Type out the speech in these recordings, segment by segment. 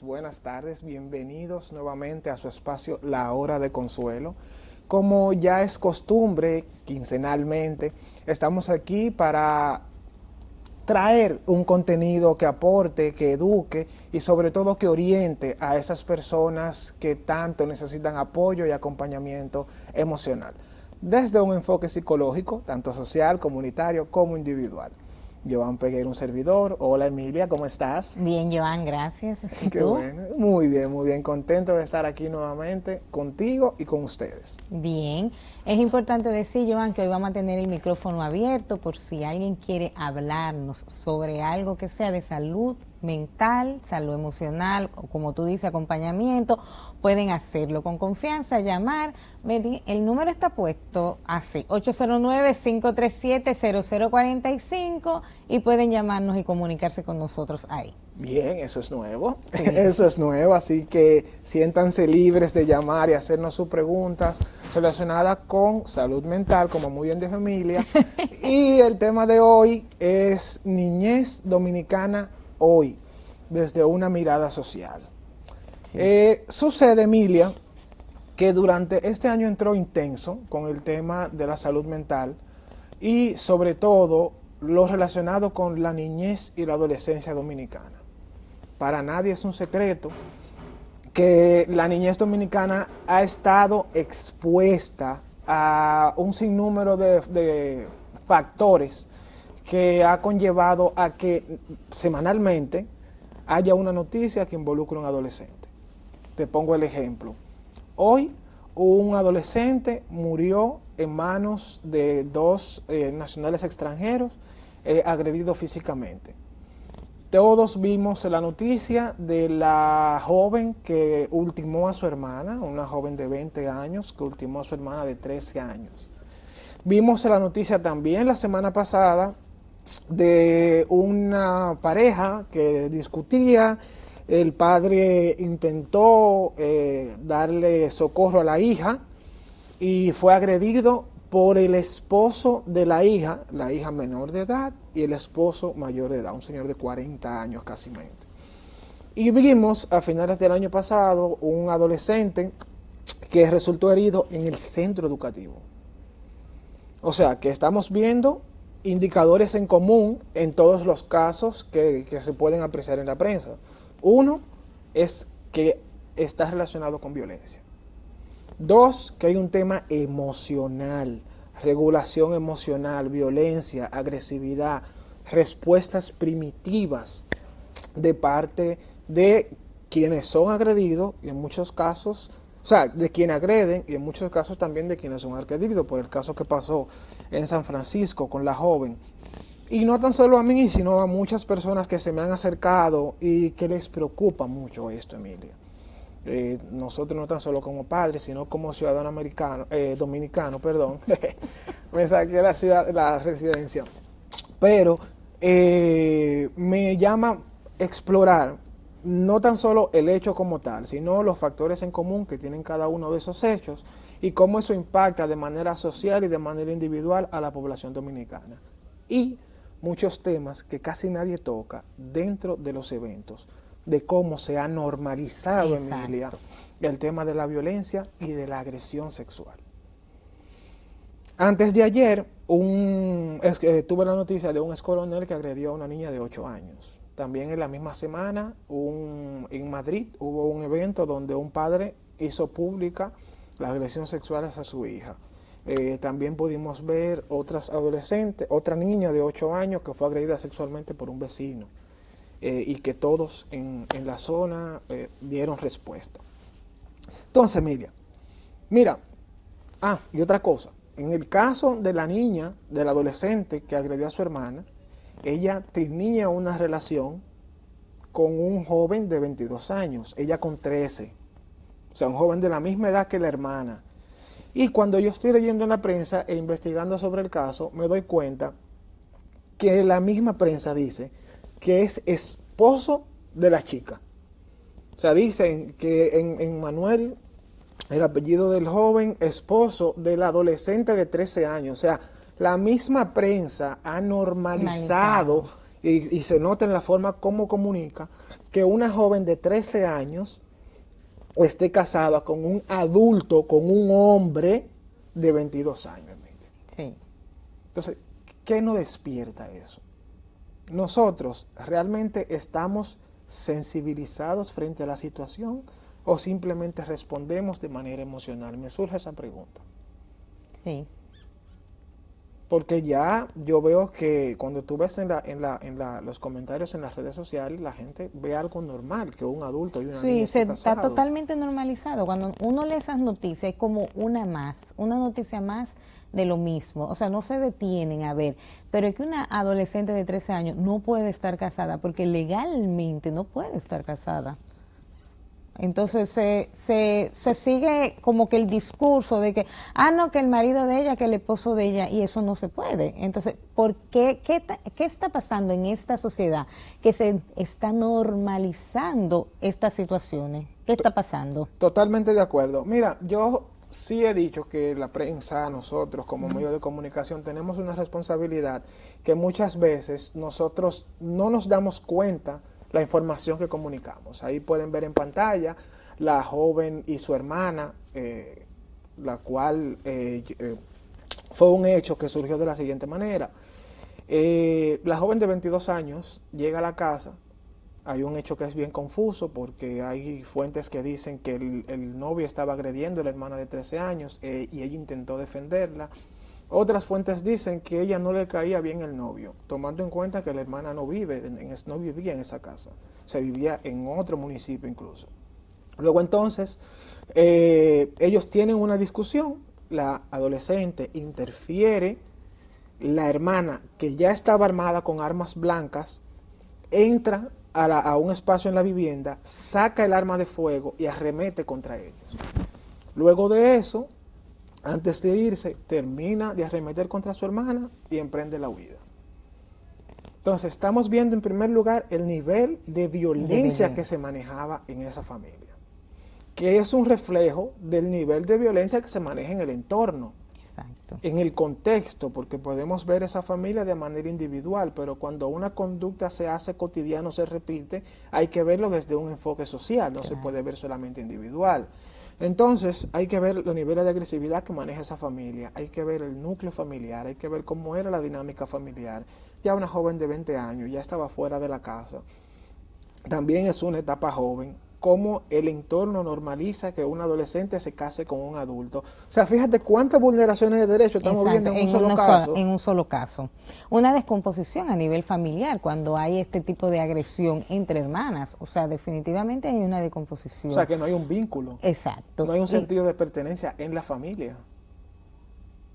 buenas tardes, bienvenidos nuevamente a su espacio La Hora de Consuelo. Como ya es costumbre, quincenalmente, estamos aquí para traer un contenido que aporte, que eduque y sobre todo que oriente a esas personas que tanto necesitan apoyo y acompañamiento emocional, desde un enfoque psicológico, tanto social, comunitario como individual. Joan Peguero, un servidor. Hola Emilia, ¿cómo estás? Bien, Joan, gracias. ¿Y Qué tú? bueno, muy bien, contento de estar aquí nuevamente contigo y con ustedes. Bien. Es importante decir, Joan, que hoy vamos a tener el micrófono abierto por si alguien quiere hablarnos sobre algo que sea de salud mental, salud emocional, o como tú dices, acompañamiento, pueden hacerlo con confianza, llamar. El número está puesto así, 809-537-0045 y pueden llamarnos y comunicarse con nosotros ahí. Bien, eso es nuevo, Sí. eso es nuevo, así que siéntanse libres de llamar y hacernos sus preguntas relacionadas con salud mental, como muy bien de familia. Y el tema de hoy es niñez dominicana hoy, desde una mirada social. Sí. Sucede, Emilia, que durante este año entró intenso con el tema de la salud mental y sobre todo lo relacionado con la niñez y la adolescencia dominicana. Para nadie es un secreto que la niñez dominicana ha estado expuesta a un sinnúmero de factores que ha conllevado a que semanalmente haya una noticia que involucre a un adolescente. Te pongo el ejemplo. Hoy un adolescente murió en manos de dos nacionales extranjeros agredidos físicamente. Todos vimos la noticia de la joven que ultimó a su hermana, una joven de 20 años que ultimó a su hermana de 13 años. Vimos la noticia también la semana pasada de una pareja que discutía. El padre intentó darle socorro a la hija y fue agredido por el esposo de la hija menor de edad y el esposo mayor de edad, un señor de 40 años casi mente. Y vimos a finales del año pasado un adolescente que resultó herido en el centro educativo. O sea, que estamos viendo indicadores en común en todos los casos que se pueden apreciar en la prensa. Uno es que está relacionado con violencia. Dos, que hay un tema emocional, regulación emocional, violencia, agresividad, respuestas primitivas de parte de quienes son agredidos y en muchos casos, o sea, de quienes agreden y en muchos casos también de quienes son agredidos, por el caso que pasó en San Francisco con la joven. Y no tan solo a mí, sino a muchas personas que se me han acercado y que les preocupa mucho esto, Emilia. Nosotros no tan solo como padres, sino como ciudadano dominicano, perdón, me saqué la residencia, pero me llama explorar no tan solo el hecho como tal, sino los factores en común que tienen cada uno de esos hechos y cómo eso impacta de manera social y de manera individual a la población dominicana. Y muchos temas que casi nadie toca dentro de los eventos, de cómo se ha normalizado, Exacto. Emilia, el tema de la violencia y de la agresión sexual. Antes de ayer, tuve la noticia de un excoronel que agredió a una niña de 8 años. También en la misma semana, en Madrid, hubo un evento donde un padre hizo pública la agresión sexual hacia su hija. También pudimos ver otra niña de 8 años que fue agredida sexualmente por un vecino. Y que todos en la zona dieron respuesta. Entonces, mira, y otra cosa, en el caso de la niña, del adolescente que agredió a su hermana, ella tenía una relación con un joven de 22 años, ella con 13, o sea, un joven de la misma edad que la hermana. Y cuando yo estoy leyendo en la prensa e investigando sobre el caso, me doy cuenta que la misma prensa dice que es esposo de la chica. O sea, dicen que en Manuel, el apellido del joven, esposo del adolescente de 13 años. O sea, la misma prensa ha normalizado y se nota en la forma como comunica, que una joven de 13 años esté casada con un adulto, con un hombre de 22 años. Sí. Entonces, ¿qué nos despierta eso? ¿Nosotros realmente estamos sensibilizados frente a la situación o simplemente respondemos de manera emocional? Me surge esa pregunta. Sí. Porque ya yo veo que cuando tú ves los comentarios en las redes sociales, la gente ve algo normal, que un adulto y una niña Sí, estén está casados. totalmente normalizado. Cuando uno lee esas noticias, es como una noticia más de lo mismo. O sea, no se detienen a ver. Pero es que una adolescente de 13 años no puede estar casada porque legalmente no puede estar casada. Entonces se sigue como que el discurso de que, no, que el marido de ella, que el esposo de ella, y eso no se puede. Entonces, ¿qué está pasando en esta sociedad que se está normalizando estas situaciones? ¿Qué está pasando? Totalmente de acuerdo. Mira, yo sí he dicho que la prensa, nosotros como medio de comunicación, tenemos una responsabilidad que muchas veces nosotros no nos damos cuenta la información que comunicamos. Ahí pueden ver en pantalla la joven y su hermana, la cual fue un hecho que surgió de la siguiente manera. La joven de 22 años llega a la casa. Hay un hecho que es bien confuso porque hay fuentes que dicen que el novio estaba agrediendo a la hermana de 13 años y ella intentó defenderla. Otras fuentes dicen que ella no le caía bien el novio, tomando en cuenta que la hermana no vivía en esa casa, se vivía en otro municipio incluso. Luego entonces, ellos tienen una discusión, la adolescente interfiere, la hermana, que ya estaba armada con armas blancas, entra a un espacio en la vivienda, saca el arma de fuego y arremete contra ellos. Luego de eso, antes de irse, termina de arremeter contra su hermana y emprende la huida. Entonces, estamos viendo en primer lugar el nivel de violencia que se manejaba en esa familia, que es un reflejo del nivel de violencia que se maneja en el entorno. Exacto. En el contexto, porque podemos ver esa familia de manera individual, pero cuando una conducta se hace cotidiana o se repite, hay que verlo desde un enfoque social, no se puede ver solamente individual. Entonces, hay que ver los niveles de agresividad que maneja esa familia, hay que ver el núcleo familiar, hay que ver cómo era la dinámica familiar. Ya una joven de 20 años, ya estaba fuera de la casa, también es una etapa joven, cómo el entorno normaliza que un adolescente se case con un adulto. O sea, fíjate cuántas vulneraciones de derechos estamos viendo en un solo caso. En un solo caso. Una descomposición a nivel familiar cuando hay este tipo de agresión entre hermanas. O sea, definitivamente hay una descomposición. O sea, que no hay un vínculo. Exacto. No hay un sentido de pertenencia en la familia.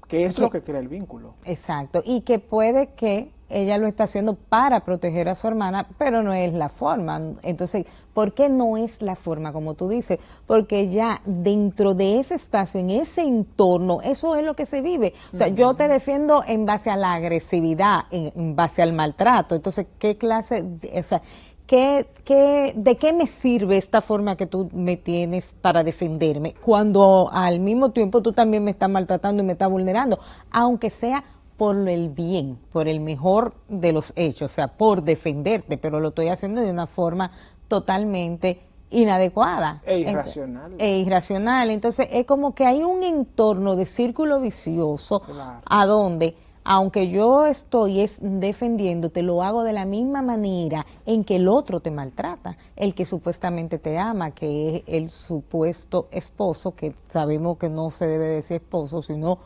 ¿Qué es lo que crea el vínculo? Exacto. Y que puede que ella lo está haciendo para proteger a su hermana, pero no es la forma. Entonces, ¿por qué no es la forma, como tú dices? Porque ya dentro de ese espacio, en ese entorno, eso es lo que se vive. O sea, yo te defiendo en base a la agresividad, en base al maltrato. Entonces, ¿qué clase, o sea, de qué me sirve esta forma que tú me tienes para defenderme? Cuando al mismo tiempo tú también me estás maltratando y me estás vulnerando, aunque sea por el bien, por el mejor de los hechos, o sea, por defenderte, pero lo estoy haciendo de una forma totalmente inadecuada. Irracional. Irracional. Entonces, es como que hay un entorno de círculo vicioso a donde, aunque yo estoy defendiéndote, lo hago de la misma manera en que el otro te maltrata, el que supuestamente te ama, que es el supuesto esposo, que sabemos que no se debe decir esposo, sino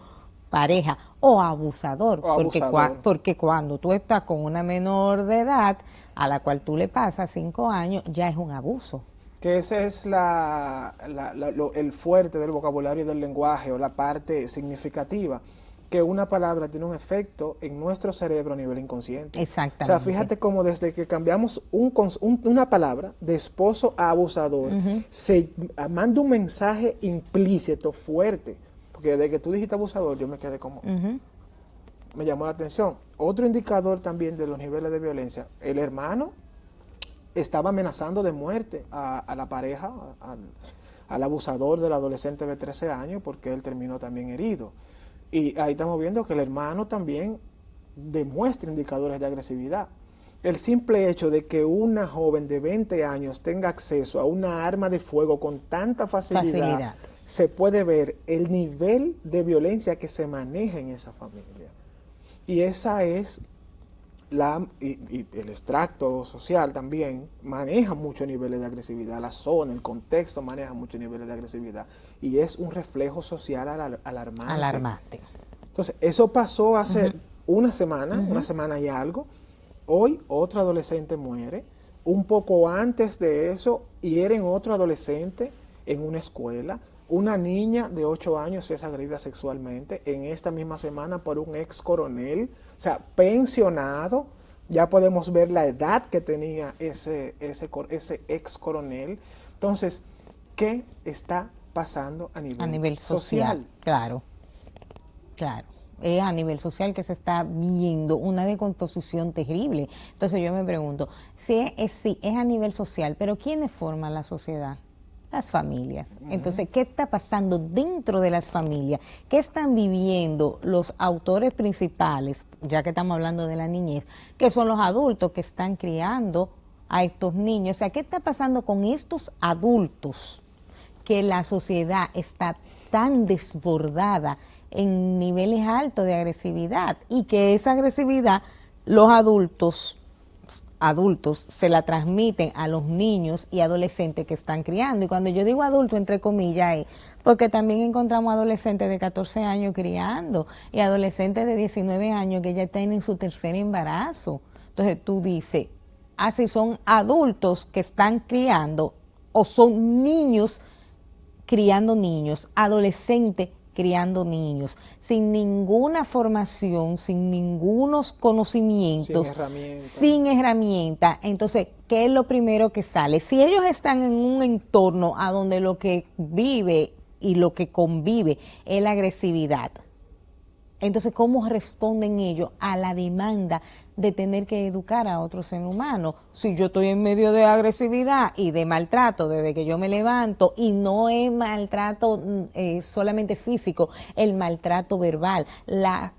pareja, o abusador, porque cuando tú estás con una menor de edad a la cual tú le pasas 5 años, ya es un abuso. Que ese es el fuerte del vocabulario y del lenguaje, o la parte significativa, que una palabra tiene un efecto en nuestro cerebro a nivel inconsciente. Exactamente. O sea, fíjate cómo desde que cambiamos una palabra de esposo a abusador, se manda un mensaje implícito fuerte. Porque desde que tú dijiste abusador, yo me quedé como... Me llamó la atención. Otro indicador también de los niveles de violencia, el hermano estaba amenazando de muerte a la pareja, al abusador del adolescente de 13 años, porque él terminó también herido. Y ahí estamos viendo que el hermano también demuestra indicadores de agresividad. el simple hecho de que una joven de 20 años tenga acceso a una arma de fuego con tanta facilidad, se puede ver el nivel de violencia que se maneja en esa familia. Y esa es y el extracto social también maneja muchos niveles de agresividad, la zona, el contexto maneja muchos niveles de agresividad, y es un reflejo social alarmante. Entonces, eso pasó hace una semana y algo. Hoy otro adolescente muere. Un poco antes de eso hieren otro adolescente en una escuela. Una niña de 8 años es agredida sexualmente en esta misma semana por un ex coronel, o sea, pensionado. Ya podemos ver la edad que tenía ese ex coronel. Entonces, ¿qué está pasando a nivel social? Claro. Es a nivel social que se está viendo una decomposición terrible. Entonces yo me pregunto, sí, es a nivel social, pero ¿quiénes forman la sociedad? Las familias. Entonces, ¿qué está pasando dentro de las familias? ¿Qué están viviendo los autores principales, ya que estamos hablando de la niñez, que son los adultos que están criando a estos niños? O sea, ¿qué está pasando con estos adultos que la sociedad está tan desbordada en niveles altos de agresividad, y que esa agresividad los adultos se la transmiten a los niños y adolescentes que están criando? Y cuando yo digo adulto, entre comillas, es porque también encontramos adolescentes de 14 años criando y adolescentes de 19 años que ya tienen su tercer embarazo. Entonces tú dices, si son adultos que están criando o son niños criando niños, adolescentes criando niños, sin ninguna formación, sin ningunos conocimientos, sin herramienta. Entonces, ¿qué es lo primero que sale? Si ellos están en un entorno a donde lo que vive y lo que convive es la agresividad, entonces, ¿cómo responden ellos a la demanda de tener que educar a otro ser humano? Si yo estoy en medio de agresividad y de maltrato desde que yo me levanto, y no es maltrato solamente físico, el maltrato verbal,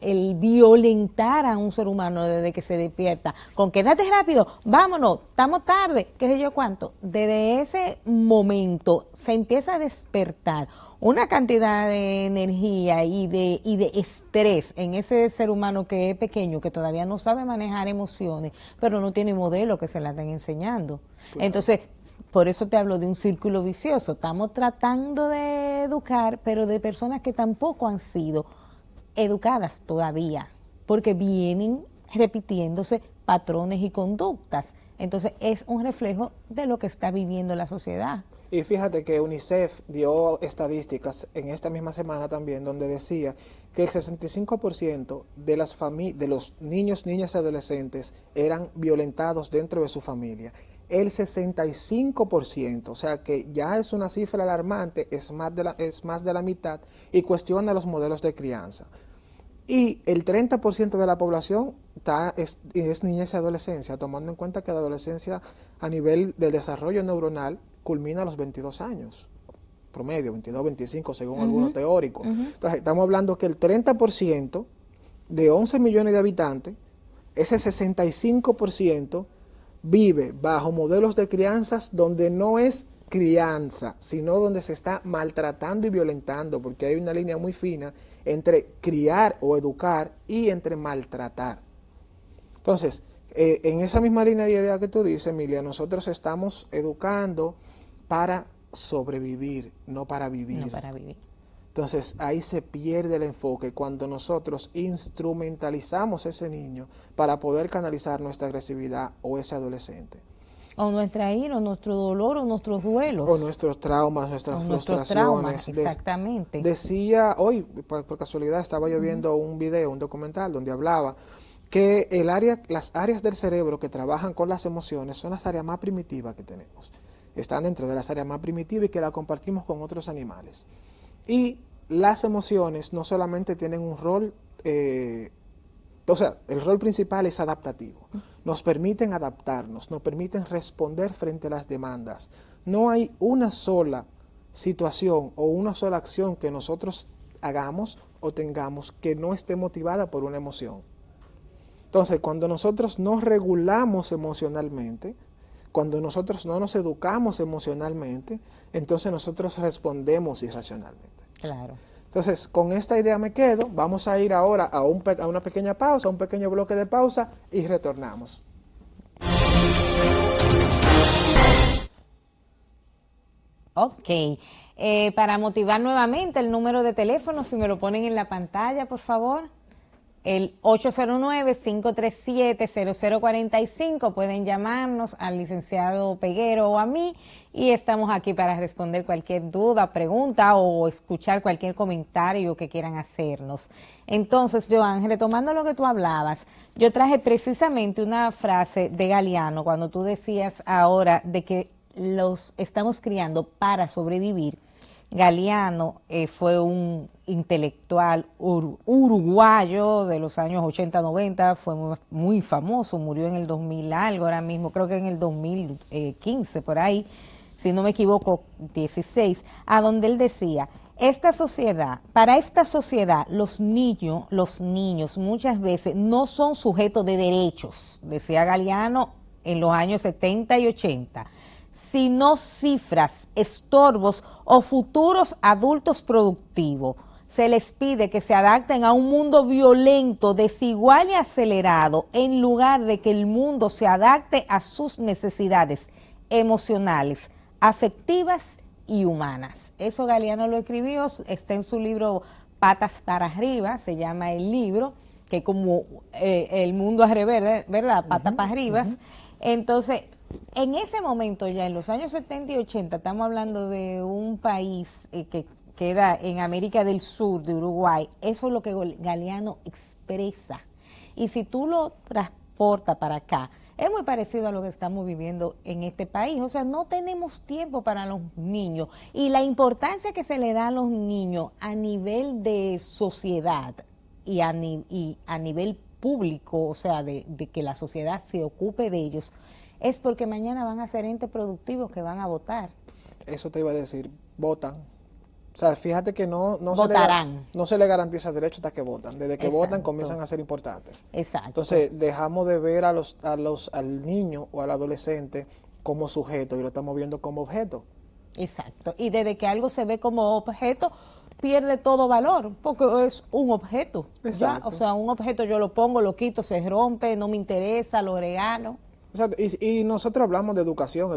el violentar a un ser humano desde que se despierta, con que date rápido, vámonos, estamos tarde, qué sé yo cuánto. Desde ese momento se empieza a despertar una cantidad de energía y de estrés en ese ser humano que es pequeño, que todavía no sabe manejar emociones, pero no tiene modelo que se la están enseñando. Claro. Entonces, por eso te hablo de un círculo vicioso. Estamos tratando de educar, pero de personas que tampoco han sido educadas todavía, porque vienen repitiéndose patrones y conductas. Entonces, es un reflejo de lo que está viviendo la sociedad. Y fíjate que UNICEF dio estadísticas en esta misma semana también, donde decía que el 65% de los niños, niñas y adolescentes eran violentados dentro de su familia. El 65%, o sea que ya es una cifra alarmante, es más de la mitad, y cuestiona los modelos de crianza. Y el 30% de la población es niñez y adolescencia, tomando en cuenta que la adolescencia a nivel del desarrollo neuronal culmina a los 22 años, promedio, 22, 25 según algunos teóricos. Entonces estamos hablando que el 30% de 11 millones de habitantes, ese 65% vive bajo modelos de crianzas donde no es crianza, sino donde se está maltratando y violentando, porque hay una línea muy fina entre criar o educar y entre maltratar. Entonces, en esa misma línea de idea que tú dices, Emilia, nosotros estamos educando para sobrevivir, no para vivir. No para vivir. Entonces, ahí se pierde el enfoque cuando nosotros instrumentalizamos a ese niño para poder canalizar nuestra agresividad o ese adolescente. O nuestra ira, o nuestro dolor, o nuestros duelos. O nuestros traumas, nuestras frustraciones. Exactamente. Decía, hoy, por casualidad, estaba yo viendo un video, un documental, donde hablaba que las áreas del cerebro que trabajan con las emociones son las áreas más primitivas que tenemos. Están dentro de las áreas más primitivas y que las compartimos con otros animales. Y las emociones no solamente tienen un rol, el rol principal es adaptativo. Nos permiten adaptarnos, nos permiten responder frente a las demandas. No hay una sola situación o una sola acción que nosotros hagamos o tengamos que no esté motivada por una emoción. Entonces, cuando nosotros nos regulamos emocionalmente, cuando nosotros no nos educamos emocionalmente, entonces nosotros respondemos irracionalmente. Claro. Entonces, con esta idea me quedo. Vamos a ir ahora a una pequeña pausa, a un pequeño bloque de pausa y retornamos. Ok. Para motivar nuevamente el número de teléfono, si me lo ponen en la pantalla, por favor. El 809-537-0045, pueden llamarnos al licenciado Peguero o a mí y estamos aquí para responder cualquier duda, pregunta o escuchar cualquier comentario que quieran hacernos. Entonces, Joan, retomando lo que tú hablabas, yo traje precisamente una frase de Galeano cuando tú decías ahora de que los estamos criando para sobrevivir. Galeano fue un intelectual uruguayo de los años 80-90, fue muy famoso, murió en el 2000 algo, ahora mismo creo que en el 2015 por ahí, si no me equivoco, 16, a donde él decía, para esta sociedad los niños muchas veces no son sujetos de derechos, decía Galeano en los años 70 y 80, sino cifras, estorbos o futuros adultos productivos. Se les pide que se adapten a un mundo violento, desigual y acelerado, en lugar de que el mundo se adapte a sus necesidades emocionales, afectivas y humanas. Eso Galeano lo escribió, está en su libro Patas para arriba, se llama el libro, que como el mundo al revés, ¿verdad? Patas para arriba. Entonces, en ese momento, ya en los años 70 y 80, estamos hablando de un país que queda en América del Sur, de Uruguay. Eso es lo que Galeano expresa. Y si tú lo transportas para acá, es muy parecido a lo que estamos viviendo en este país. O sea, no tenemos tiempo para los niños. Y la importancia que se le da a los niños a nivel de sociedad y a nivel público, o sea, de que la sociedad se ocupe de ellos, es porque mañana van a ser entes productivos que van a votar. Eso te iba a decir, votan. O sea, fíjate que no se le garantiza derecho hasta que votan. Desde que votan comienzan a ser importantes. Exacto. Entonces, dejamos de ver al niño o al adolescente como sujeto y lo estamos viendo como objeto. Exacto. Y desde que algo se ve como objeto, pierde todo valor, porque es un objeto. Exacto. ¿Ya? O sea, un objeto yo lo pongo, lo quito, se rompe, no me interesa, lo regalo. Y nosotros hablamos de educación,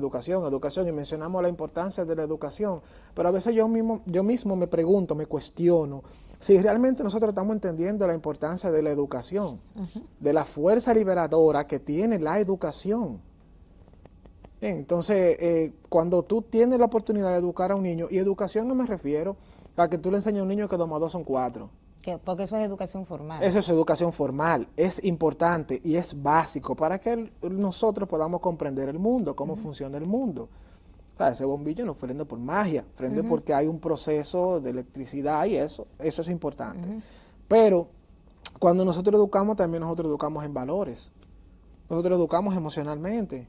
y mencionamos la importancia de la educación, pero a veces yo mismo me pregunto, me cuestiono, si realmente nosotros estamos entendiendo la importancia de la educación, de la fuerza liberadora que tiene la educación. Bien, entonces, cuando tú tienes la oportunidad de educar a un niño, y educación no me refiero a que tú le enseñes a un niño que 2 más 2 son 4. Porque eso es educación formal. Eso es educación formal, es importante y es básico para que nosotros podamos comprender el mundo, cómo funciona el mundo. O sea, ese bombillo no prende por magia, prende porque hay un proceso de electricidad y eso es importante. Pero cuando nosotros educamos, también nosotros educamos en valores, nosotros educamos emocionalmente.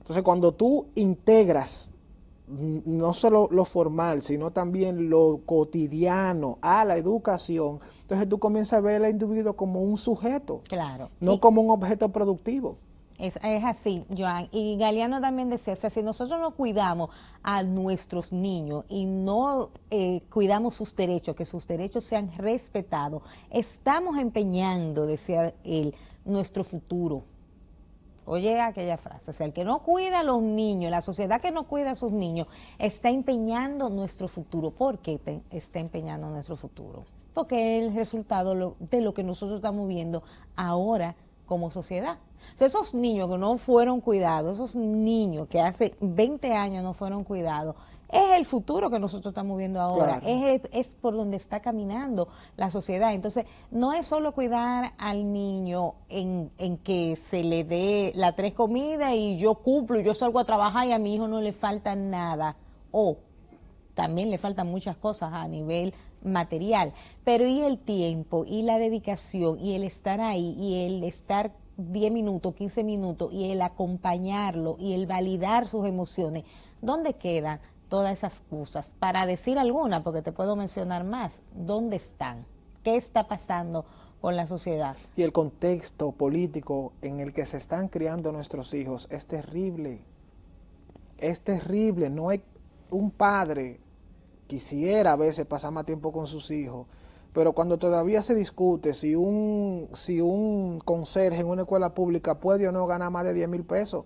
Entonces, cuando tú integras no solo lo formal, sino también lo cotidiano a la educación, entonces tú comienzas a ver al individuo como un sujeto, claro, no como un objeto productivo. Es así, Joan. Y Galeano también decía, o sea, si nosotros no cuidamos a nuestros niños y no cuidamos sus derechos, que sus derechos sean respetados, estamos empeñando, decía él, nuestro futuro. Oye aquella frase, o sea, el que no cuida a los niños, la sociedad que no cuida a sus niños, está empeñando nuestro futuro. ¿Por qué está empeñando nuestro futuro? Porque es el resultado de lo que nosotros estamos viendo ahora como sociedad. O sea, esos niños que no fueron cuidados, esos niños que hace 20 años no fueron cuidados, es el futuro que nosotros estamos viendo ahora, claro. Es por donde está caminando la sociedad. Entonces, no es solo cuidar al niño en que se le dé las 3 comidas y yo cumplo y yo salgo a trabajar y a mi hijo no le falta nada. También le faltan muchas cosas a nivel material, pero y el tiempo y la dedicación y el estar ahí y el estar 10 minutos, 15 minutos y el acompañarlo y el validar sus emociones, ¿dónde quedan todas esas cosas? Para decir alguna, porque te puedo mencionar más, ¿dónde están? ¿Qué está pasando con la sociedad. Y el contexto político en el que se están criando nuestros hijos es terrible. Es terrible. No hay un padre quisiera a veces pasar más tiempo con sus hijos, pero cuando todavía se discute si un conserje en una escuela pública puede o no ganar más de 10,000 pesos.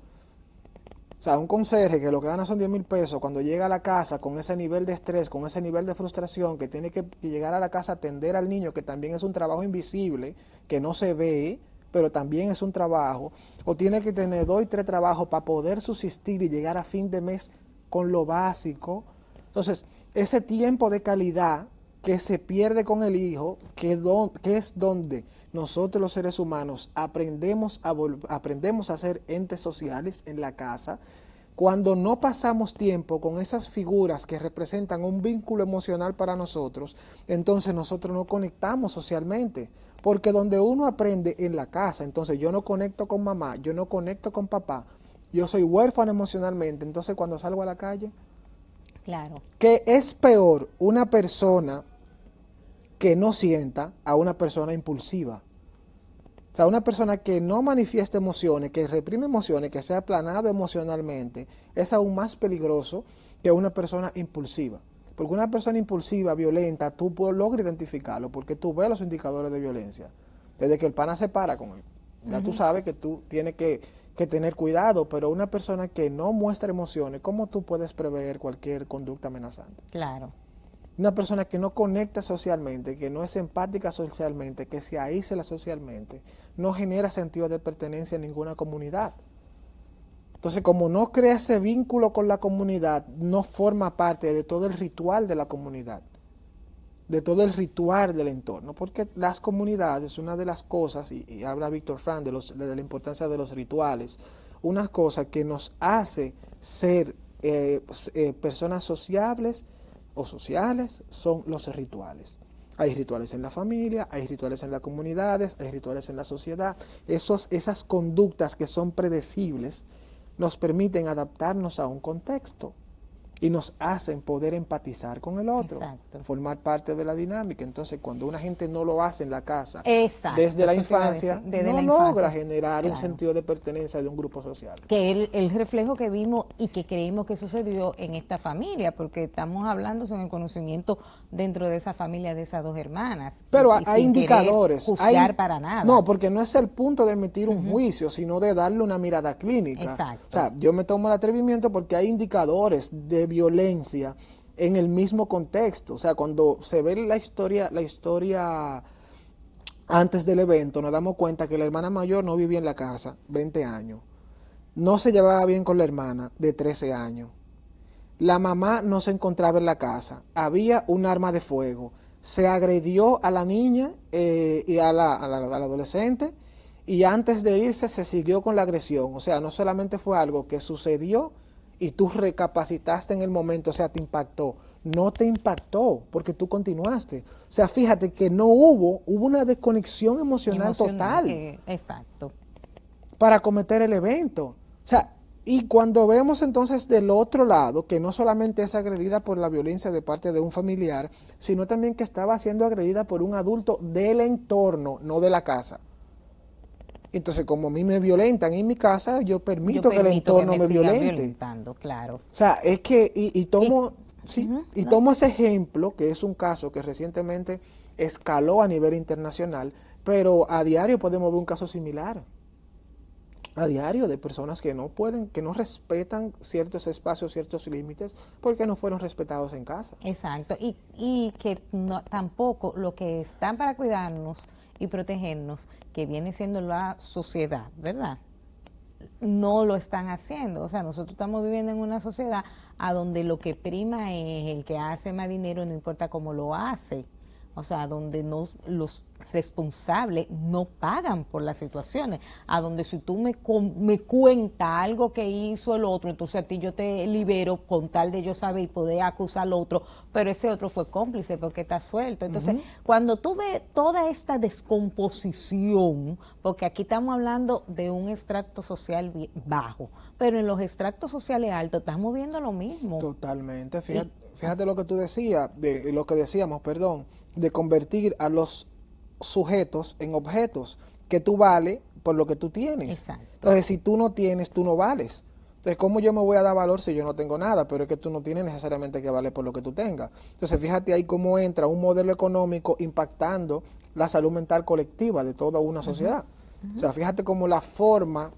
O sea, un conserje que lo que gana son 10,000 pesos, cuando llega a la casa con ese nivel de estrés, con ese nivel de frustración, que tiene que llegar a la casa a atender al niño, que también es un trabajo invisible, que no se ve, pero también es un trabajo, o tiene que tener 2 y 3 trabajos para poder subsistir y llegar a fin de mes con lo básico. Entonces, ese tiempo de calidad que se pierde con el hijo, que es donde nosotros los seres humanos aprendemos a ser entes sociales en la casa, cuando no pasamos tiempo con esas figuras que representan un vínculo emocional para nosotros, entonces nosotros no conectamos socialmente, porque donde uno aprende en la casa, entonces yo no conecto con mamá, yo no conecto con papá, yo soy huérfano emocionalmente, entonces cuando salgo a la calle, claro, que es peor una persona que no sienta a una persona impulsiva. O sea, una persona que no manifiesta emociones, que reprime emociones, que sea aplanado emocionalmente, es aún más peligroso que una persona impulsiva. Porque una persona impulsiva, violenta, tú logras identificarlo, porque tú ves los indicadores de violencia. Desde que el pana se para con él, ya tú sabes que tú tienes que tener cuidado, pero una persona que no muestra emociones, ¿cómo tú puedes prever cualquier conducta amenazante? claro. Una persona que no conecta socialmente, que no es empática socialmente, que se aísla socialmente, no genera sentido de pertenencia en ninguna comunidad. Entonces, como no crea ese vínculo con la comunidad, no forma parte de todo el ritual de la comunidad, de todo el ritual del entorno, porque las comunidades, una de las cosas, y habla Víctor Frank de la importancia de los rituales, una cosa que nos hace ser personas sociables o sociales son los rituales. Hay rituales en la familia, hay rituales en las comunidades, hay rituales en la sociedad. Esas conductas que son predecibles nos permiten adaptarnos a un contexto y nos hacen poder empatizar con el otro, Exacto. formar parte de la dinámica. Entonces, cuando una gente no lo hace en la casa, Exacto, desde la eso te iba a infancia, decir, desde no la logra infancia, generar un claro. sentido de pertenencia de un grupo social. Que el reflejo que vimos y que creímos que sucedió en esta familia, porque estamos hablando sobre el conocimiento dentro de esa familia de esas dos hermanas. Pero y hay sin indicadores. juzgar para nada. No, porque no es el punto de emitir un juicio, sino de darle una mirada clínica. Exacto. O sea, yo me tomo el atrevimiento porque hay indicadores de violencia en el mismo contexto. O sea, cuando se ve la historia antes del evento, nos damos cuenta que la hermana mayor no vivía en la casa 20 años. No se llevaba bien con la hermana de 13 años. La mamá no se encontraba en la casa. Había un arma de fuego. Se agredió a la niña y a la adolescente, y antes de irse se siguió con la agresión. O sea, no solamente fue algo que sucedió y tú recapacitaste en el momento, o sea, te impactó. No te impactó porque tú continuaste. O sea, fíjate que no hubo una desconexión emocional total. Exacto. Para cometer el evento. O sea, y cuando vemos entonces del otro lado, que no solamente es agredida por la violencia de parte de un familiar, sino también que estaba siendo agredida por un adulto del entorno, no de la casa. Entonces, como a mí me violentan en mi casa, yo permito que el entorno me violente. Claro. O sea, es que, tomo ese ejemplo, que es un caso que recientemente escaló a nivel internacional, pero a diario podemos ver un caso similar. A diario de personas que no pueden, que no respetan ciertos espacios, ciertos límites, porque no fueron respetados en casa. Exacto, y que no, tampoco lo que están para cuidarnos y protegernos, que viene siendo la sociedad, ¿verdad? No lo están haciendo. O sea, nosotros estamos viviendo en una sociedad a donde lo que prima es el que hace más dinero, no importa cómo lo hace. O sea, donde los responsables no pagan por las situaciones, a donde si tú me cuentas algo que hizo el otro, entonces a ti yo te libero con tal de yo saber y poder acusar al otro, pero ese otro fue cómplice porque está suelto. Entonces, cuando tú ves toda esta descomposición, porque aquí estamos hablando de un extracto social bajo, pero en los extractos sociales altos estamos viendo lo mismo. Totalmente, fíjate lo que tú decías, de lo que decíamos, perdón, de convertir a los sujetos en objetos, que tú vales por lo que tú tienes. Exacto. Entonces, si tú no tienes, tú no vales. Entonces, ¿cómo yo me voy a dar valor si yo no tengo nada? Pero es que tú no tienes necesariamente que valer por lo que tú tengas. Entonces, fíjate ahí cómo entra un modelo económico impactando la salud mental colectiva de toda una sociedad. O sea, fíjate cómo la forma,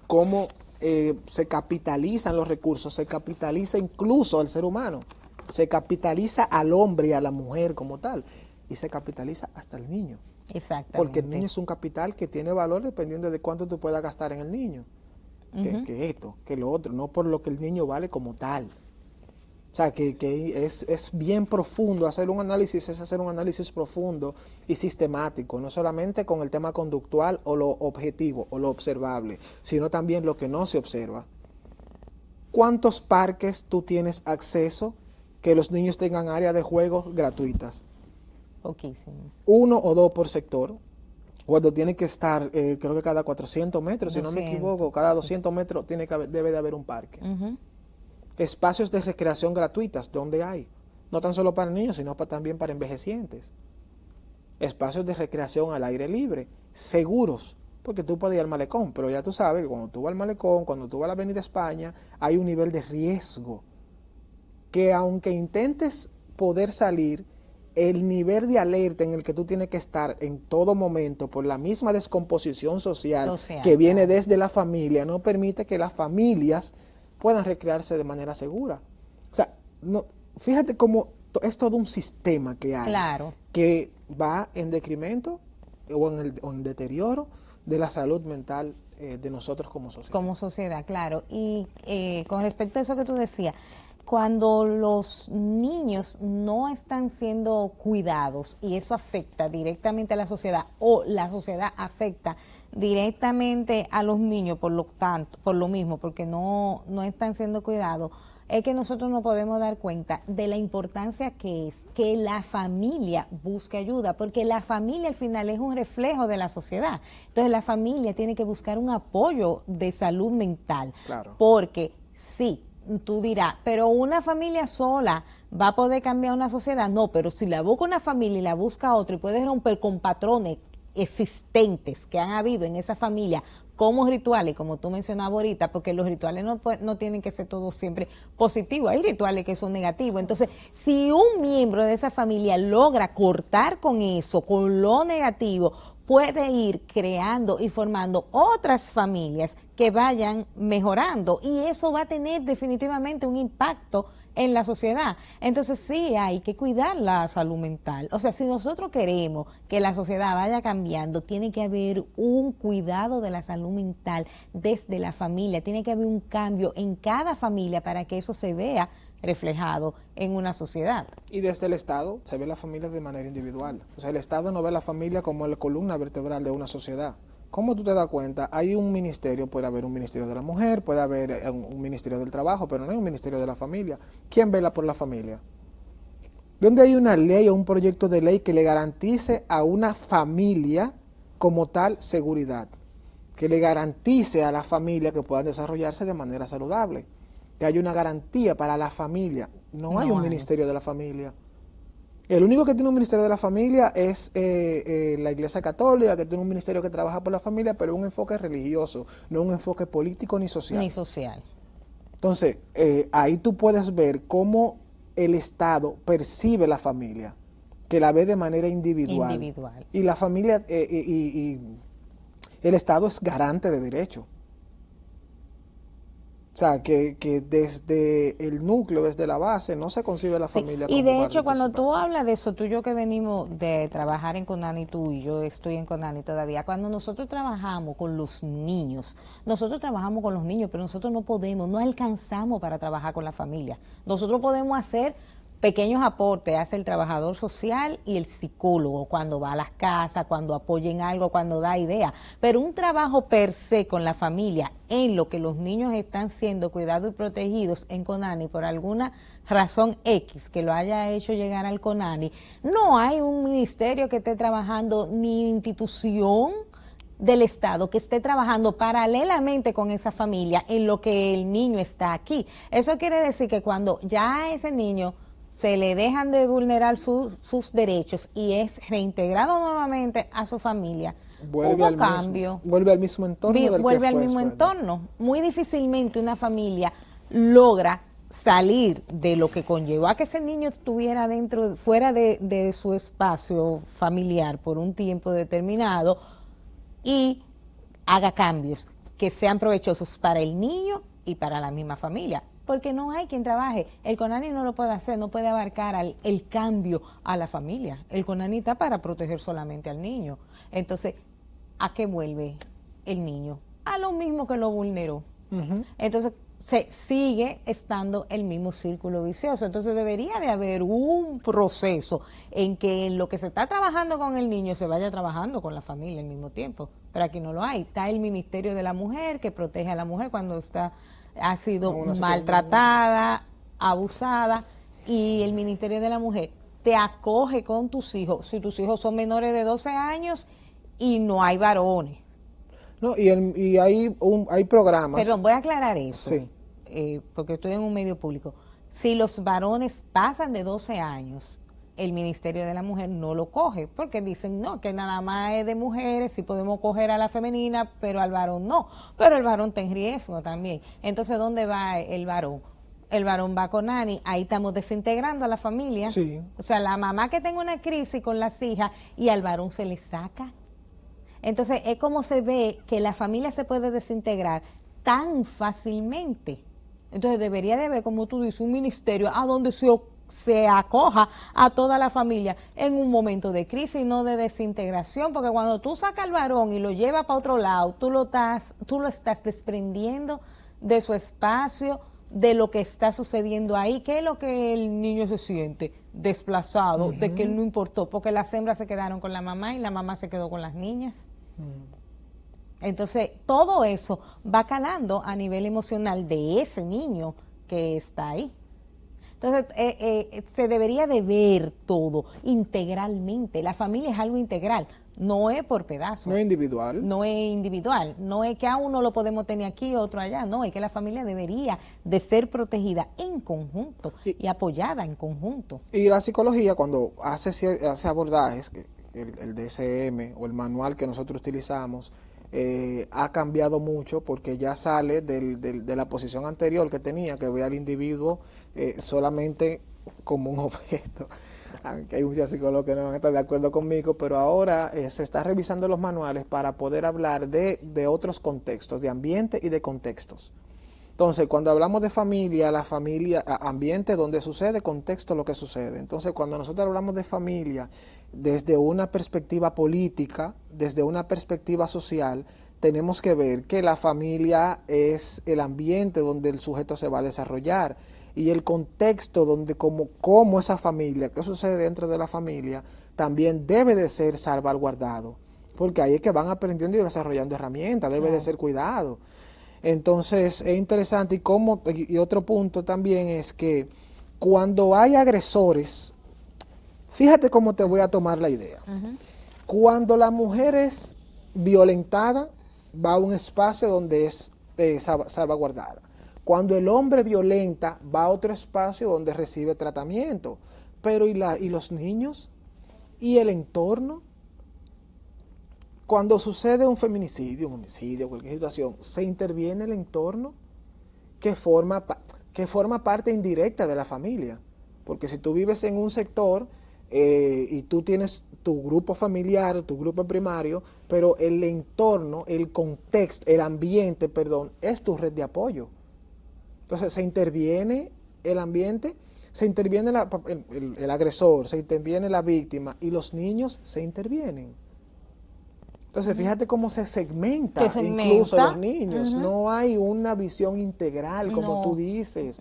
cómo se capitalizan los recursos, se capitaliza incluso al ser humano, se capitaliza al hombre y a la mujer como tal, y se capitaliza hasta el niño. Exactamente. Porque el niño es un capital que tiene valor dependiendo de cuánto tú puedas gastar en el niño. Que esto, que lo otro, no por lo que el niño vale como tal. O sea, que es bien profundo, hacer un análisis es hacer un análisis profundo y sistemático, no solamente con el tema conductual o lo objetivo o lo observable, sino también lo que no se observa. ¿Cuántos parques tú tienes acceso que los niños tengan áreas de juegos gratuitas? Poquísimo. 1 o 2 por sector. Cuando tiene que estar, creo que cada 400 metros, 200, si no me equivoco, cada 200 metros debe de haber un parque. Espacios de recreación gratuitas, ¿dónde hay? No tan solo para niños, sino también para envejecientes. Espacios de recreación al aire libre, seguros, porque tú puedes ir al malecón, pero ya tú sabes que cuando tú vas al malecón, cuando tú vas a la Avenida España, hay un nivel de riesgo, que aunque intentes poder salir, el nivel de alerta en el que tú tienes que estar en todo momento por la misma descomposición social que viene desde la familia no permite que las familias puedan recrearse de manera segura. O sea, no, fíjate cómo es todo un sistema que hay, que va en decremento o en deterioro de la salud mental de nosotros como sociedad. Como sociedad, claro. Y con respecto a eso que tú decías, cuando los niños no están siendo cuidados y eso afecta directamente a la sociedad o la sociedad afecta directamente a los niños por lo mismo, porque no están siendo cuidados, es que nosotros nos podemos dar cuenta de la importancia que es que la familia busque ayuda, porque la familia al final es un reflejo de la sociedad. Entonces la familia tiene que buscar un apoyo de salud mental, porque sí, tú dirás, pero una familia sola va a poder cambiar una sociedad. No, pero si la busca una familia y la busca otra y puedes romper con patrones existentes que han habido en esa familia, como rituales, como tú mencionabas ahorita, porque los rituales no tienen que ser todos siempre positivos, hay rituales que son negativos. Entonces, si un miembro de esa familia logra cortar con eso, con lo negativo, puede ir creando y formando otras familias que vayan mejorando y eso va a tener definitivamente un impacto en la sociedad. Entonces sí hay que cuidar la salud mental. O sea, si nosotros queremos que la sociedad vaya cambiando, tiene que haber un cuidado de la salud mental desde la familia, tiene que haber un cambio en cada familia para que eso se vea reflejado en una sociedad. Y desde el Estado se ve la familia de manera individual. O sea, el Estado no ve la familia como la columna vertebral de una sociedad. ¿Cómo tú te das cuenta? Hay un ministerio, puede haber un ministerio de la mujer, puede haber un ministerio del trabajo, pero no hay un ministerio de la familia. ¿Quién vela por la familia? ¿Dónde hay una ley o un proyecto de ley que le garantice a una familia como tal seguridad? Que le garantice a la familia que puedan desarrollarse de manera saludable. Que haya una garantía para la familia. No hay un ministerio de la familia. El único que tiene un ministerio de la familia es la Iglesia Católica, que tiene un ministerio que trabaja por la familia, pero un enfoque religioso, no un enfoque político ni social. Ni social. Entonces, ahí tú puedes ver cómo el Estado percibe la familia, que la ve de manera individual. Y la familia, y el Estado es garante de derechos. O sea, que desde el núcleo, desde la base, no se concibe la familia como y de hecho, cuando tú hablas de eso, tú y yo que venimos de trabajar en Conani, tú y yo estoy en Conani todavía, cuando nosotros trabajamos con los niños, pero nosotros no podemos, no alcanzamos para trabajar con la familia. Nosotros podemos hacer pequeños aportes, hace el trabajador social y el psicólogo cuando va a las casas, cuando apoya en algo, cuando da ideas, pero un trabajo per se con la familia en lo que los niños están siendo cuidados y protegidos en Conani por alguna razón X que lo haya hecho llegar al Conani, no hay un ministerio que esté trabajando ni institución del Estado que esté trabajando paralelamente con esa familia en lo que el niño está aquí. Eso quiere decir que cuando ya ese niño se le dejan de vulnerar sus derechos y es reintegrado nuevamente a su familia, hubo cambio. Vuelve al mismo entorno del vuelve que al fue mismo sueldo. entorno. Muy difícilmente una familia logra salir de lo que conllevó a que ese niño estuviera fuera de su espacio familiar por un tiempo determinado y haga cambios que sean provechosos para el niño y para la misma familia, porque no hay quien trabaje. El CONANI no lo puede hacer, no puede abarcar el cambio a la familia. El CONANI está para proteger solamente al niño. Entonces, ¿a qué vuelve el niño? A lo mismo que lo vulneró. Entonces, se sigue estando el mismo círculo vicioso. Entonces debería de haber un proceso en que en lo que se está trabajando con el niño se vaya trabajando con la familia al mismo tiempo, pero aquí no lo hay. Está el Ministerio de la Mujer que protege a la mujer cuando ha sido maltratada, abusada, y el Ministerio de la Mujer te acoge con tus hijos, si tus hijos son menores de 12 años y no hay varones. No, y hay programas. Perdón, voy a aclarar eso. Sí. Porque estoy en un medio público. Si los varones pasan de 12 años, el Ministerio de la Mujer no lo coge, porque dicen, no, que nada más es de mujeres, sí podemos coger a la femenina, pero al varón no. Pero el varón está en riesgo también. Entonces, ¿dónde va el varón? El varón va con Ani, ahí estamos desintegrando a la familia. Sí. O sea, la mamá que tenga una crisis con las hijas y al varón se le saca. Entonces, es como se ve que la familia se puede desintegrar tan fácilmente. Entonces debería de haber, como tú dices, un ministerio a donde se acoja a toda la familia en un momento de crisis, no de desintegración, porque cuando tú sacas al varón y lo llevas para otro lado, tú lo estás desprendiendo de su espacio, de lo que está sucediendo ahí. ¿Qué es lo que el niño se siente? Desplazado, de que él no importó, porque las hembras se quedaron con la mamá y la mamá se quedó con las niñas. Entonces, todo eso va calando a nivel emocional de ese niño que está ahí. Entonces, se debería de ver todo integralmente. La familia es algo integral, no es por pedazos. No es individual. No es individual, no es que a uno lo podemos tener aquí, otro allá, no, es que la familia debería de ser protegida en conjunto y apoyada en conjunto. Y la psicología, cuando hace abordajes, el DSM o el manual que nosotros utilizamos, ha cambiado mucho porque ya sale de la posición anterior que tenía, que ve al individuo solamente como un objeto. Aunque hay muchos psicólogos que no van a estar de acuerdo conmigo, pero ahora se está revisando los manuales para poder hablar de otros contextos, de ambiente y de contextos. Entonces, cuando hablamos de familia, la familia, ambiente donde sucede, contexto lo que sucede. Entonces, cuando nosotros hablamos de familia desde una perspectiva política, desde una perspectiva social, tenemos que ver que la familia es el ambiente donde el sujeto se va a desarrollar y el contexto donde como esa familia, qué sucede dentro de la familia, también debe de ser salvaguardado, porque ahí es que van aprendiendo y desarrollando herramientas, debe de ser cuidado. Entonces es interesante y otro punto también es que cuando hay agresores, fíjate cómo te voy a tomar la idea. Cuando la mujer es violentada, va a un espacio donde es salvaguardada. Cuando el hombre violenta, va a otro espacio donde recibe tratamiento. Pero ¿y los niños? ¿Y el entorno? Cuando sucede un feminicidio, un homicidio, cualquier situación, se interviene el entorno que forma parte indirecta de la familia. Porque si tú vives en un sector y tú tienes tu grupo familiar, tu grupo primario, pero el entorno, el contexto, el ambiente, es tu red de apoyo. Entonces se interviene el ambiente, se interviene el agresor, se interviene la víctima y los niños se intervienen. Entonces, fíjate cómo se segmenta incluso los niños. No hay una visión integral, como tú dices,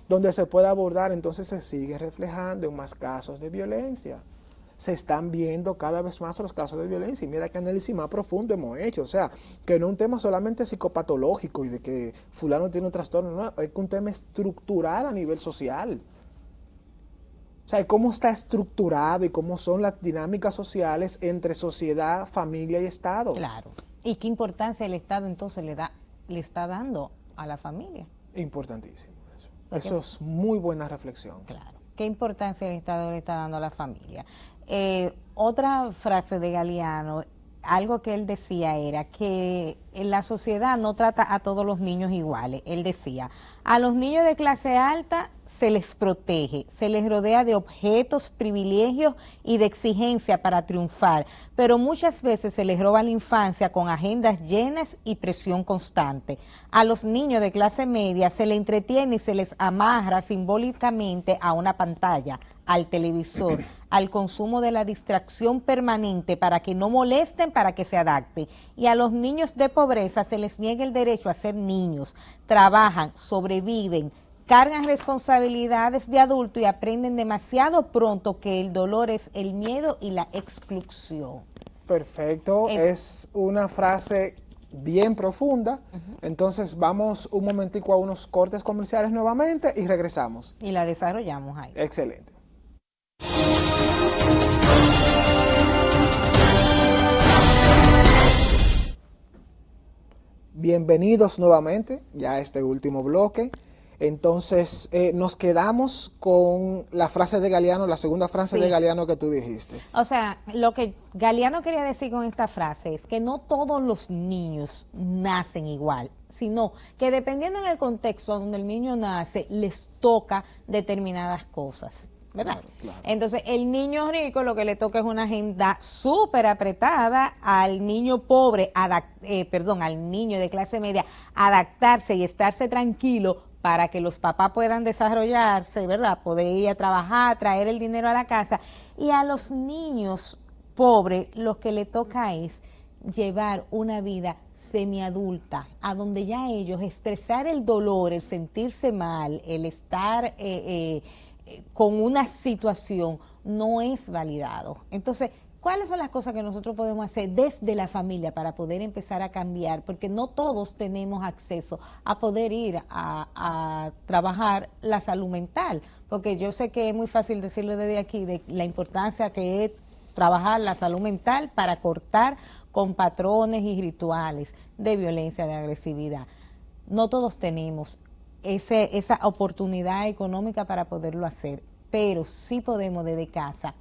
donde se pueda abordar. Entonces, se sigue reflejando en más casos de violencia. Se están viendo cada vez más los casos de violencia. Y mira qué análisis más profundo hemos hecho. O sea, que no es un tema solamente psicopatológico y de que fulano tiene un trastorno. No, es un tema estructural a nivel social. O sea, cómo está estructurado y cómo son las dinámicas sociales entre sociedad, familia y Estado. Claro. ¿Y qué importancia el Estado entonces le está dando a la familia? Importantísimo eso. Eso es muy buena reflexión. Claro. ¿Qué importancia el Estado le está dando a la familia? Otra frase de Galeano, algo que él decía era que en la sociedad no trata a todos los niños iguales. Él decía, a los niños de clase alta se les protege, se les rodea de objetos, privilegios y de exigencia para triunfar, pero muchas veces se les roba la infancia con agendas llenas y presión constante. A los niños de clase media se les entretiene y se les amarra simbólicamente a una pantalla, al televisor, al consumo de la distracción permanente para que no molesten, para que se adapten. Y a los niños de pobreza se les niega el derecho a ser niños, trabajan, sobreviven, cargan responsabilidades de adulto y aprenden demasiado pronto que el dolor es el miedo y la exclusión. Perfecto, es una frase bien profunda. Entonces vamos un momentico a unos cortes comerciales nuevamente y regresamos. Y la desarrollamos ahí. Excelente. Bienvenidos nuevamente ya a este último bloque. Entonces nos quedamos con la frase de Galeano, la segunda frase de Galeano que tú dijiste. O sea, lo que Galeano quería decir con esta frase es que no todos los niños nacen igual, sino que dependiendo en el contexto donde el niño nace, les toca determinadas cosas, ¿verdad? Claro, claro. Entonces, el niño rico lo que le toca es una agenda súper apretada, al niño pobre, al niño de clase media, adaptarse y estarse tranquilo para que los papás puedan desarrollarse, ¿verdad? Poder ir a trabajar, traer el dinero a la casa. Y a los niños pobres lo que le toca es llevar una vida semiadulta, a donde ya ellos expresar el dolor, el sentirse mal, el estar con una situación no es validado. Entonces, ¿cuáles son las cosas que nosotros podemos hacer desde la familia para poder empezar a cambiar? Porque no todos tenemos acceso a poder ir a trabajar la salud mental, porque yo sé que es muy fácil decirlo desde aquí, de la importancia que es trabajar la salud mental para cortar con patrones y rituales de violencia, de agresividad. No todos tenemos esa oportunidad económica para poderlo hacer, pero sí podemos desde casa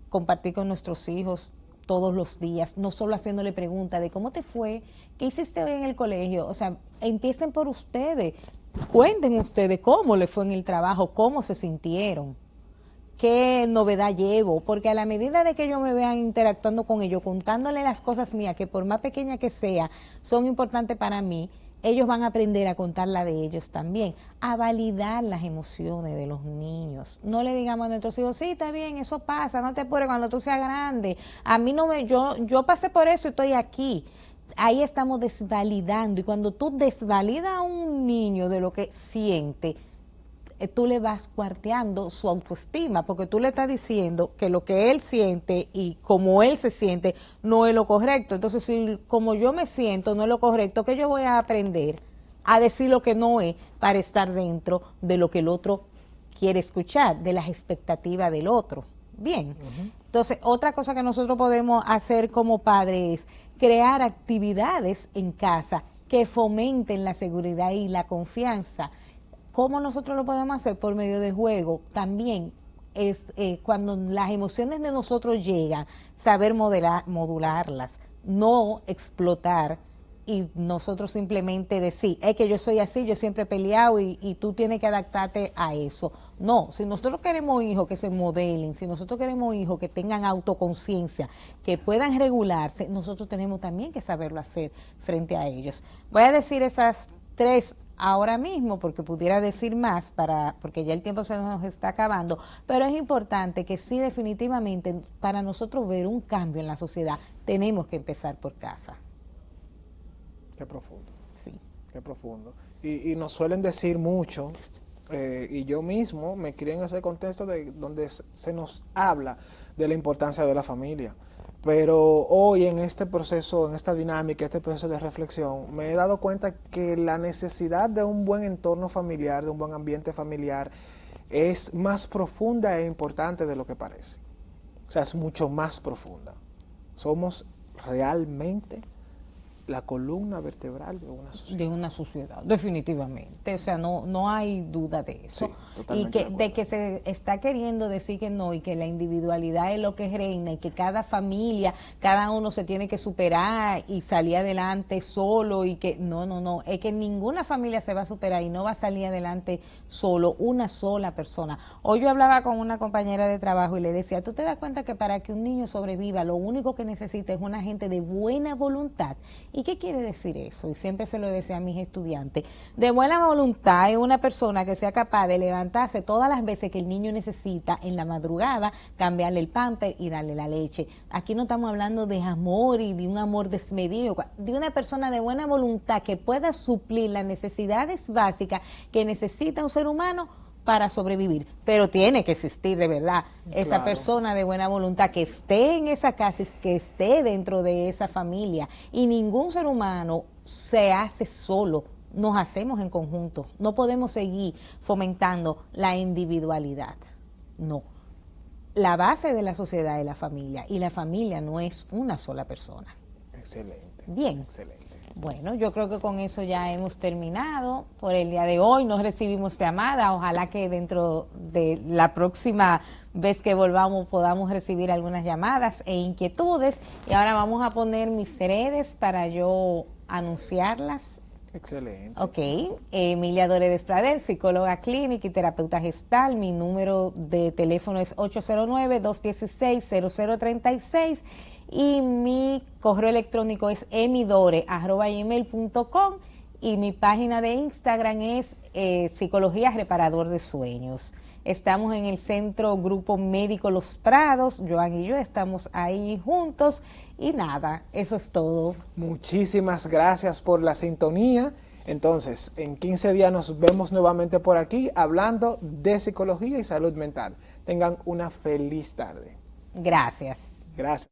compartir con nuestros hijos todos los días, no solo haciéndole preguntas de cómo te fue, qué hiciste hoy en el colegio. O sea, empiecen por ustedes, cuenten ustedes cómo les fue en el trabajo, cómo se sintieron, qué novedad llevo, porque a la medida de que ellos me vean interactuando con ellos, contándole las cosas mías, que por más pequeña que sea, son importantes para mí, ellos van a aprender a contar la de ellos también, a validar las emociones de los niños. No le digamos a nuestros hijos, sí, está bien, eso pasa, no te apures cuando tú seas grande. A mí no me, yo pasé por eso y estoy aquí. Ahí estamos desvalidando, y cuando tú desvalidas a un niño de lo que siente, tú le vas cuarteando su autoestima, porque tú le estás diciendo que lo que él siente y como él se siente no es lo correcto. Entonces, si como yo me siento no es lo correcto, ¿qué yo voy a aprender? A decir lo que no es para estar dentro de lo que el otro quiere escuchar, de las expectativas del otro. Bien. Entonces, otra cosa que nosotros podemos hacer como padres es crear actividades en casa que fomenten la seguridad y la confianza. ¿Cómo nosotros lo podemos hacer? Por medio de juego. También es cuando las emociones de nosotros llegan, saber modularlas, no explotar y nosotros simplemente decir, es que yo soy así, yo siempre he peleado y tú tienes que adaptarte a eso. No, si nosotros queremos hijos que se modelen, si nosotros queremos hijos que tengan autoconciencia, que puedan regularse, nosotros tenemos también que saberlo hacer frente a ellos. Voy a decir esas tres ahora mismo, porque pudiera decir más, porque ya el tiempo se nos está acabando, pero es importante que sí, definitivamente, para nosotros ver un cambio en la sociedad, tenemos que empezar por casa. Qué profundo. Sí. Qué profundo. Y nos suelen decir mucho, y yo mismo me crié en ese contexto de donde se nos habla de la importancia de la familia. Pero hoy en este proceso, en esta dinámica, este proceso de reflexión, me he dado cuenta que la necesidad de un buen entorno familiar, de un buen ambiente familiar, es más profunda e importante de lo que parece. O sea, es mucho más profunda. Somos realmente la columna vertebral de una sociedad. De una sociedad, definitivamente. O sea, no hay duda de eso. Sí, y totalmente de que se está queriendo decir que no, y que la individualidad es lo que reina, y que cada familia, cada uno se tiene que superar y salir adelante solo, y que no, es que ninguna familia se va a superar y no va a salir adelante solo una sola persona. Hoy yo hablaba con una compañera de trabajo y le decía, ¿tú te das cuenta que para que un niño sobreviva, lo único que necesita es una gente de buena voluntad? ¿Y qué quiere decir eso? Y siempre se lo decía a mis estudiantes. De buena voluntad es una persona que sea capaz de levantarse todas las veces que el niño necesita en la madrugada, cambiarle el pamper y darle la leche. Aquí no estamos hablando de amor y de un amor desmedido, de una persona de buena voluntad que pueda suplir las necesidades básicas que necesita un ser humano para sobrevivir, pero tiene que existir de verdad esa persona de buena voluntad que esté en esa casa, que esté dentro de esa familia, y ningún ser humano se hace solo, nos hacemos en conjunto, no podemos seguir fomentando la individualidad, no. La base de la sociedad es la familia, y la familia no es una sola persona. Excelente. Bien. Excelente. Bueno, yo creo que con eso ya hemos terminado por el día de hoy. No recibimos llamada. Ojalá que dentro de la próxima vez que volvamos podamos recibir algunas llamadas e inquietudes. Y ahora vamos a poner mis redes para yo anunciarlas. Excelente. Ok, Emilia Dore Desprader, psicóloga clínica y terapeuta gestal. Mi número de teléfono es 809-216-0036 y mi correo electrónico es emidore@gmail.com y mi página de Instagram es Psicología Reparador de Sueños. Estamos en el Centro Grupo Médico Los Prados, Joan y yo estamos ahí juntos y nada, eso es todo. Muchísimas gracias por la sintonía. Entonces, en 15 días nos vemos nuevamente por aquí hablando de psicología y salud mental. Tengan una feliz tarde. Gracias. Gracias.